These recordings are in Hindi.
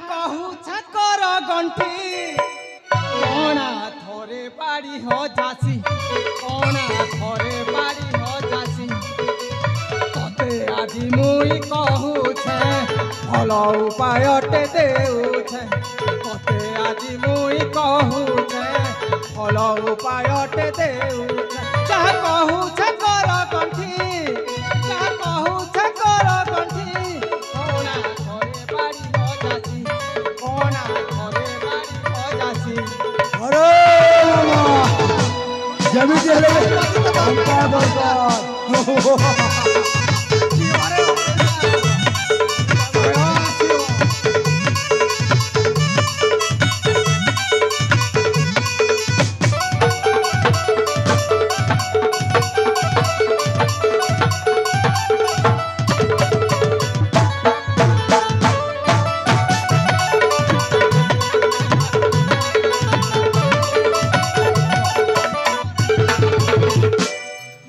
कहू छकर गंठी कोना थोरे बाड़ी हो जासी कोना थोरे बाड़ी हो जासी तते आज मुई कहू छे भल उपाय टे देउ छे तते आज मुई कहू छे भल उपाय टे देउ छे जा कहू छकर गंठी जा कहू छकर गंठी कोना थोरे बाड़ी हो जासी कोना थोरे बाड़ी हो जासी अरे मामा जमीन ले हमका दरकार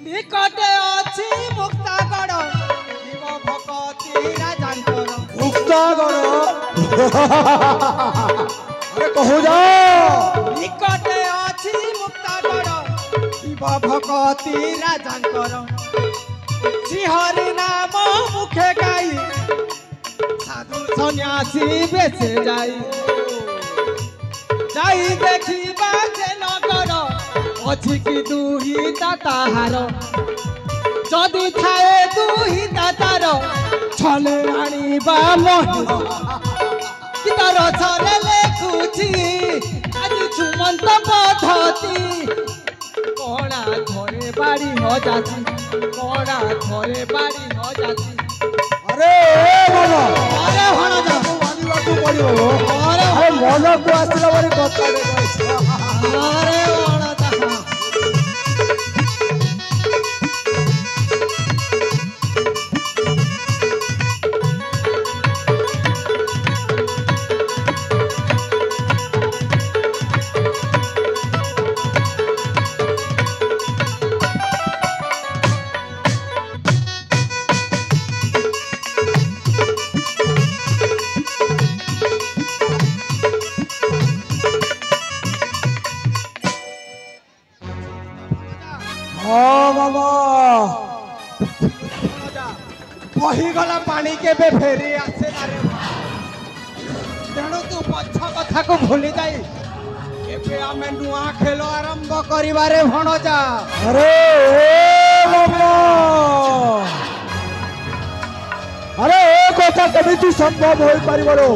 निकटे अछि मुक्तागढ़ जीव भगती राजांकर मुक्तागढ़ अरे कहू जा निकटे अछि मुक्तागढ़ जीव भगती राजांकर श्रीहरि नाम मुखे गाई साधु सन्यासी बेचे जाई जाई देखिबा से नगर अछि कि दुही ताहार जदि थाए दुही तातार छले आनिबा मोहि कि तार छले लेखुछि आज सुमंत पद्धति कोणा थोरे बाड़ी हो जासी कोणा थोरे बाड़ी हो जासी अरे मामा अरे हण जा मानिबाकू पड़िबो अरे अरे मन को आसिला बरी कथा रे अरे हण जा हाँ मामा वही गला पानी के बे फेरी आसे ना रे तेणु तू पछ कथा को भूली जाई एबे आमे नुआ खेलो आरंभ करिबारे भणजा अरे मामा अरे ए कथा केमिति संभव होई परिबरो